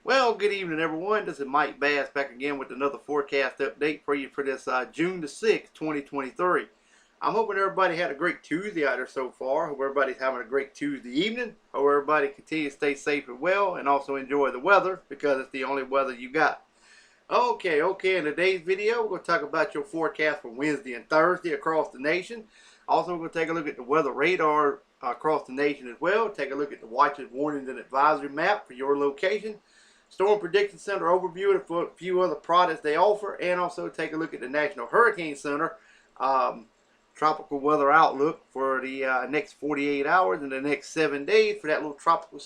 Well, good evening, everyone. This is Mike Bass back again with another forecast update for you for this June the 6th, 2023. I'm hoping everybody had a great Tuesday out there so far. Hope everybody's having a great Tuesday evening. Hope everybody continues to stay safe and well and also enjoy the weather because it's the only weather you got. Okay, in today's video, we're going to talk about your forecast for Wednesday and Thursday across the nation. Also, we're going to take a look at the weather radar across the nation as well. Take a look at the watches, warnings, and advisory map for your location. Storm Prediction Center overview and a few other products they offer, and also take a look at the National Hurricane Center tropical weather outlook for the next 48 hours and the next 7 days for that little tropical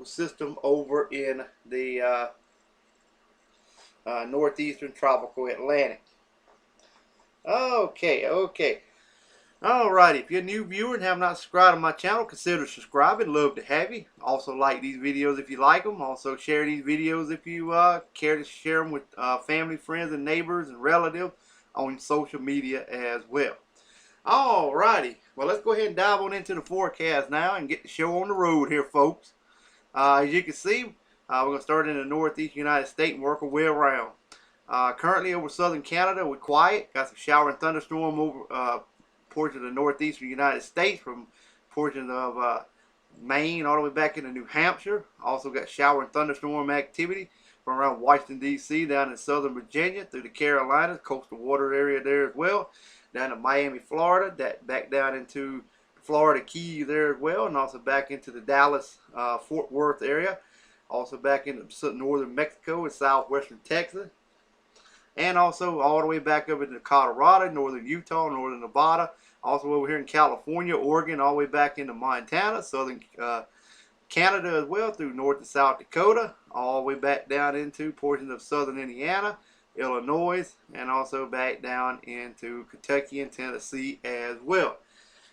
system over in the northeastern tropical Atlantic. Okay. Alright, if you're a new viewer and have not subscribed to my channel, consider subscribing. Love to have you. Also like these videos if you like them. Also share these videos if you care to share them with family, friends, and neighbors and relatives on social media as well. Alrighty, well let's go ahead and dive on into the forecast now and get the show on the road here, folks. As you can see, we're going to start in the northeast United States and work our way around. Currently over southern Canada, we're quiet. Got some shower and thunderstorm over portions of the northeastern United States, from portions of Maine all the way back into New Hampshire. Also got shower and thunderstorm activity from around Washington, D.C. down in southern Virginia through the Carolinas, coastal water area there as well, down to Miami, Florida, that back down into Florida Keys there as well, and also back into the Dallas, Fort Worth area, also back into northern Mexico and southwestern Texas, and also all the way back up into Colorado, northern Utah, northern Nevada, also over here in California, Oregon, all the way back into Montana, southern Canada as well, through North and South Dakota, all the way back down into portions of southern Indiana, Illinois, and also back down into Kentucky and Tennessee as well.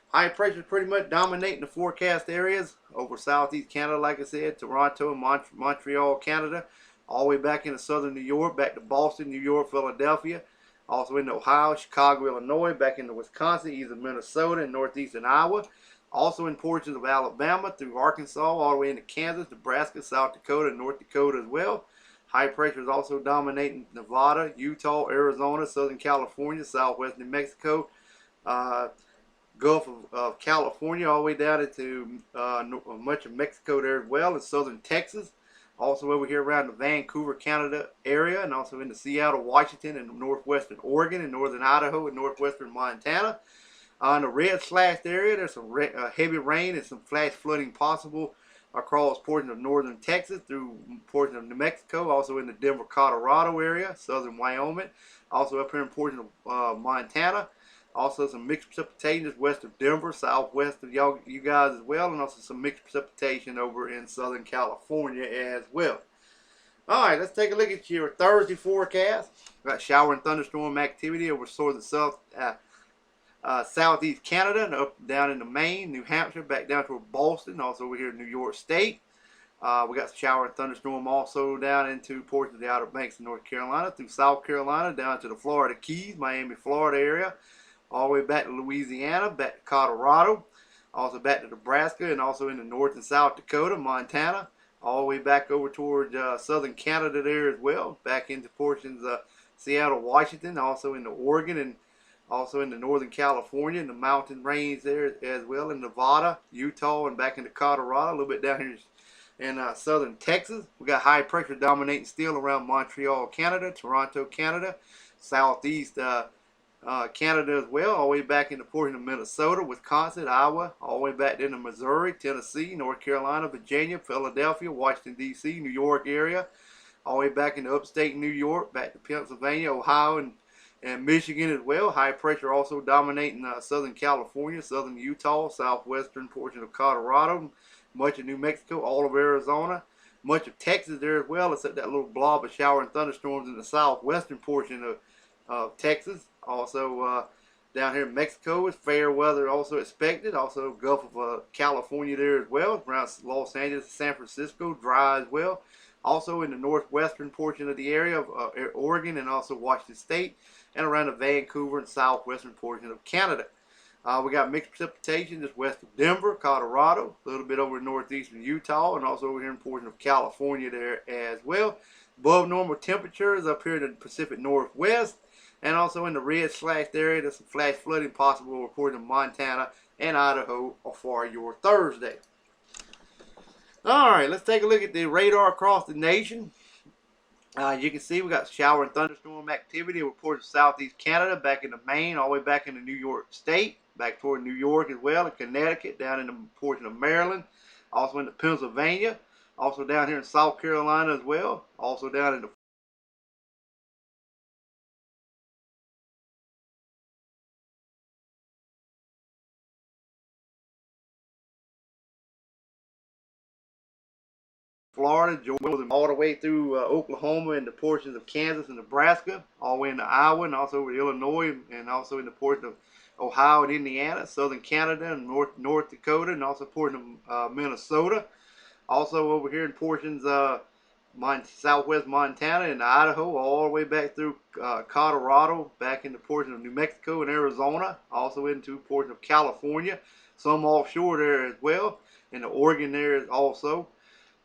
High pressure is pretty much dominating the forecast areas over southeast Canada, like I said, Toronto and Montreal, Canada, all the way back into southern New York, back to Boston, New York, Philadelphia, also into Ohio, Chicago, Illinois, back into Wisconsin, eastern Minnesota, and northeastern Iowa, also in portions of Alabama through Arkansas, all the way into Kansas, Nebraska, South Dakota, and North Dakota as well. High pressure is also dominating Nevada, Utah, Arizona, Southern California, Southwest New Mexico, Gulf of California, all the way down into much of Mexico there as well, and southern Texas. Also over here around the Vancouver, Canada area, and also into Seattle, Washington, and northwestern Oregon, and northern Idaho, and northwestern Montana. On the red slashed area, there's some heavy rain and some flash flooding possible across portions of northern Texas through portions of New Mexico, also in the Denver, Colorado area, southern Wyoming, also up here in portions of Montana. Also some mixed precipitation west of Denver, southwest of you guys as well, and also some mixed precipitation over in southern California as well. Alright, let's take a look at your Thursday forecast. We've got shower and thunderstorm activity over southeast Canada and up down into Maine, New Hampshire, back down toward Boston, also over here in New York State. We got shower and thunderstorm also down into portions of the Outer Banks of North Carolina, through South Carolina, down to the Florida Keys, Miami, Florida area, all the way back to Louisiana, back to Colorado, also back to Nebraska, and also into North and South Dakota, Montana, all the way back over toward southern Canada there as well, back into portions of Seattle, Washington, also into Oregon, and also into northern California and the mountain range there as well, in Nevada, Utah, and back into Colorado, a little bit down here in southern Texas. We got high pressure dominating still around Montreal, Canada, Toronto, Canada, southeast Canada as well, all the way back into portion of Minnesota, Wisconsin, Iowa, all the way back into Missouri, Tennessee, North Carolina, Virginia, Philadelphia, Washington, D.C., New York area, all the way back into upstate New York, back to Pennsylvania, Ohio, and Michigan as well. High pressure also dominating southern California, southern Utah, southwestern portion of Colorado, much of New Mexico, all of Arizona, much of Texas there as well, except that little blob of shower and thunderstorms in the southwestern portion of Texas. Also down here in Mexico is fair weather also expected. Also Gulf of California there as well, around Los Angeles, San Francisco, dry as well. Also in the northwestern portion of the area of Oregon and also Washington State, and around the Vancouver and southwestern portion of Canada. We got mixed precipitation just west of Denver, Colorado, a little bit over northeastern Utah, and also over here in portion of California there as well. Above normal temperatures up here in the Pacific Northwest, and also in the red slashed area, there's some flash flooding possible reported in Montana and Idaho for your Thursday. All right, let's take a look at the radar across the nation. You can see we got shower and thunderstorm activity reported southeast Canada, back into Maine, all the way back into New York State, back toward New York as well, and Connecticut, down in the portion of Maryland, also into Pennsylvania, also down here in South Carolina as well, also down in the Florida, Georgia, all the way through Oklahoma and the portions of Kansas and Nebraska, all the way into Iowa and also over Illinois and also in the portion of Ohio and Indiana, southern Canada and North Dakota, and also portion of Minnesota. Also over here in portions southwest Montana and Idaho, all the way back through Colorado, back into portion of New Mexico and Arizona, also into portion of California, some offshore there as well, and the Oregon there also.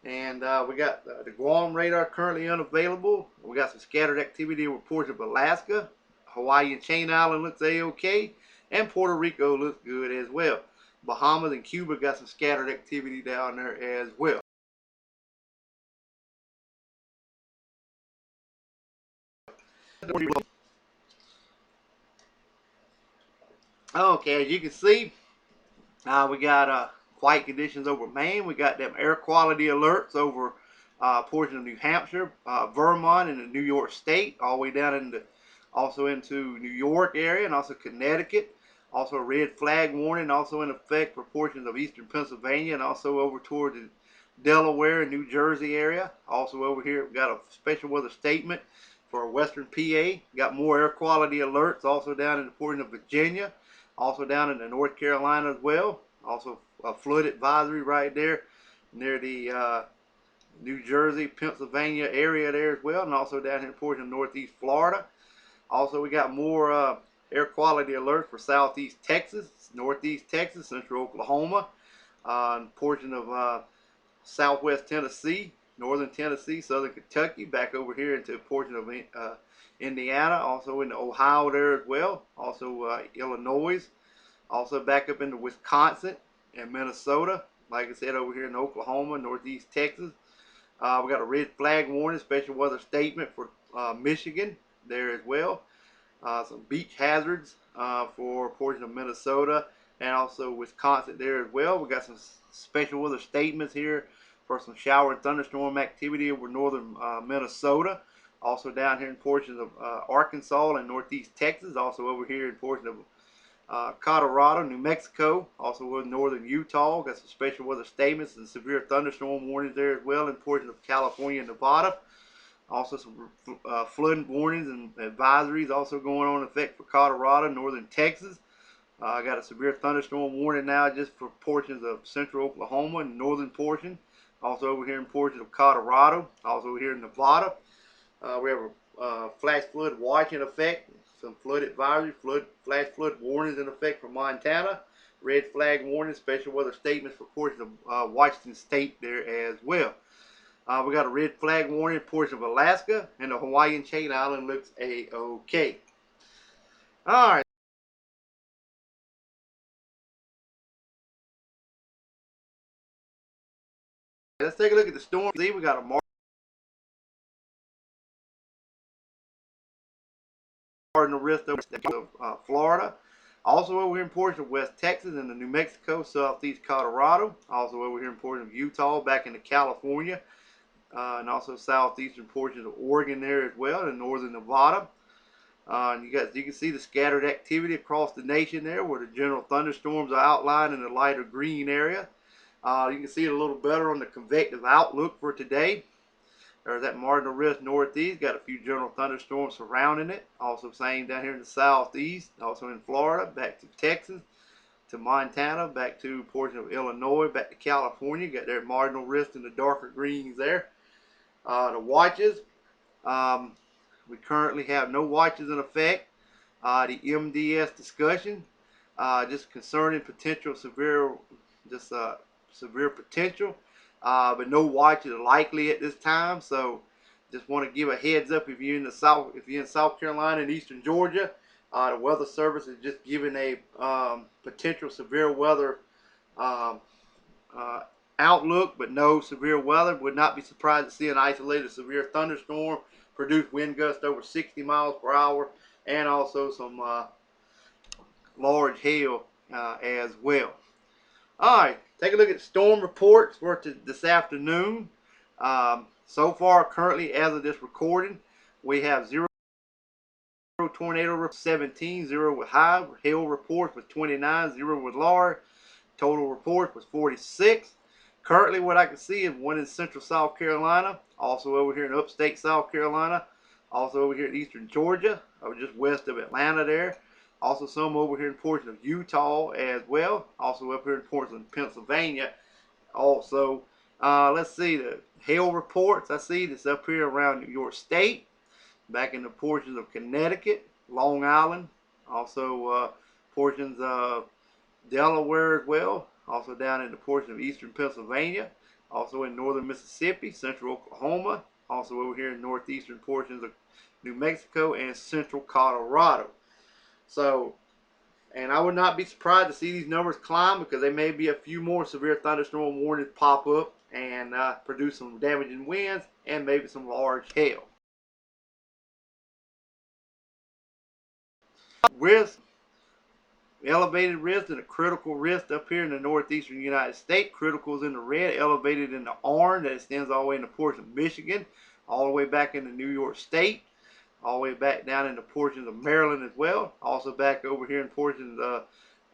And we got the Guam radar currently unavailable. We got some scattered activity in portions of Alaska. Hawaii and Chain Island looks A-OK. And Puerto Rico looks good as well. Bahamas and Cuba got some scattered activity down there as well. Okay, as you can see, we got quiet conditions over Maine. We got them air quality alerts over portion of New Hampshire, Vermont, and the New York State, all the way down into also into New York area and also Connecticut. Also a red flag warning also in effect for portions of eastern Pennsylvania and also over toward the Delaware and New Jersey area. Also over here we've got a special weather statement for western PA. Got more air quality alerts also down in the portion of Virginia, also down in the North Carolina as well. Also a flood advisory right there near the New Jersey, Pennsylvania area there as well, and also down here in portion of northeast Florida. Also, we got more air quality alerts for southeast Texas, northeast Texas, central Oklahoma, portion of southwest Tennessee, northern Tennessee, southern Kentucky, back over here into a portion of Indiana, also into Ohio there as well, also Illinois, also back up into Wisconsin and Minnesota, like I said, over here in Oklahoma, northeast Texas. We got a red flag warning, special weather statement for Michigan there as well. Some beach hazards for a portion of Minnesota and also Wisconsin there as well. We got some special weather statements here for some shower and thunderstorm activity over northern Minnesota. Also down here in portions of Arkansas and northeast Texas. Also over here in portions of Colorado, New Mexico, also in northern Utah. Got some special weather statements and severe thunderstorm warnings there as well in portions of California and Nevada. Also some flood warnings and advisories also going on in effect for Colorado, northern Texas. Got a severe thunderstorm warning now just for portions of central Oklahoma and northern portion. Also over here in portions of Colorado. Also over here in Nevada. We have a flash flood watch in effect. Some flood advisory, flash flood warnings in effect for Montana. Red flag warning, special weather statements for portions of Washington State there as well. We got a red flag warning portion of Alaska, and the Hawaiian Chain Island looks A-OK. All right. Let's take a look at the storm. See, we got a marginal risk over Florida. Also over here in portion of West Texas and the New Mexico, southeast Colorado. Also over here in portion of Utah, back into California. And also southeastern portions of Oregon there as well, and northern Nevada. You can see the scattered activity across the nation there, where the general thunderstorms are outlined in the lighter green area. You can see it a little better on the convective outlook for today. There's that marginal risk northeast, got a few general thunderstorms surrounding it. Also same down here in the southeast, also in Florida, back to Texas, to Montana, back to a portion of Illinois, back to California. Got their marginal risk in the darker greens there. The watches, we currently have no watches in effect. The MDS discussion, just concerning potential severe, severe potential, but no watch is likely at this time. So just want to give a heads up if you're in the South, if you're in South Carolina and Eastern Georgia, the Weather Service is just giving a potential severe weather um, uh, outlook, but no severe weather. Would not be surprised to see an isolated severe thunderstorm produce wind gusts over 60 miles per hour, and also some large hail as well. All right, take a look at storm reports for this afternoon. So far, currently, as of this recording, we have 0 tornado 17, 0 with high, hail reports with 29, 0 with large, total reports was 46. Currently, what I can see is one in central South Carolina, also over here in upstate South Carolina, also over here in eastern Georgia, or just west of Atlanta there. Also some over here in portion of Utah as well. Also up here in portion of Pennsylvania. Also, let's see the hail reports. I see this up here around New York State, back in the portions of Connecticut, Long Island, also portions of Delaware as well, also down in the portion of eastern Pennsylvania, also in northern Mississippi, central Oklahoma, also over here in northeastern portions of New Mexico and central Colorado. So, and I would not be surprised to see these numbers climb, because there may be a few more severe thunderstorm warnings pop up and produce some damaging winds and maybe some large hail. Risk, elevated risk and a critical risk up here in the northeastern United States. Critical is in the red, elevated in the orange. That extends all the way in the portion of Michigan, all the way back into New York State, all the way back down into portions of Maryland as well. Also back over here in portions of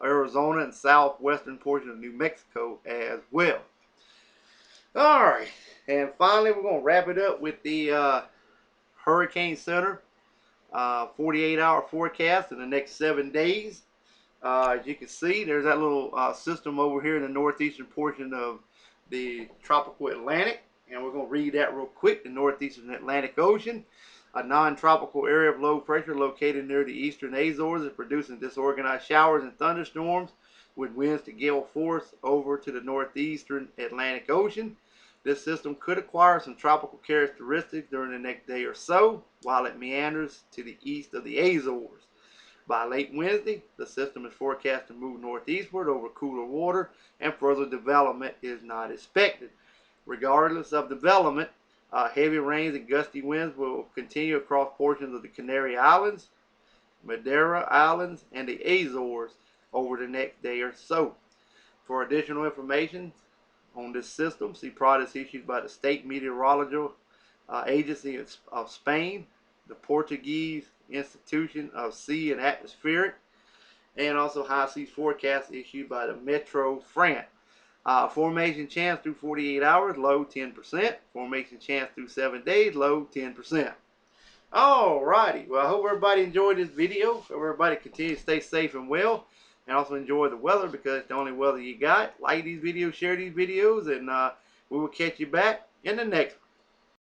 Arizona and southwestern portion of New Mexico as well. All right, and finally we're going to wrap it up with the Hurricane Center 48-hour forecast in the next 7 days. As you can see, there's that little system over here in the northeastern portion of the tropical Atlantic, and we're going to read that real quick. The northeastern Atlantic Ocean, a non-tropical area of low pressure located near the eastern Azores, is producing disorganized showers and thunderstorms with winds to gale force over to the northeastern Atlantic Ocean. This system could acquire some tropical characteristics during the next day or so, while it meanders to the east of the Azores. By late Wednesday, the system is forecast to move northeastward over cooler water, and further development is not expected. Regardless of development, heavy rains and gusty winds will continue across portions of the Canary Islands, Madeira Islands, and the Azores over the next day or so. For additional information on this system, see products issued by the State Meteorological Agency of Spain, the Portuguese Institution of Sea and Atmospheric, and also high seas forecasts issued by the Metro France. Formation chance through 48 hours, low 10%. Formation chance through 7 days, low 10%. Alrighty, well I hope everybody enjoyed this video. Hope everybody continue to stay safe and well, and also enjoy the weather, because it's the only weather you got. Like these videos, share these videos, and we will catch you back in the next one.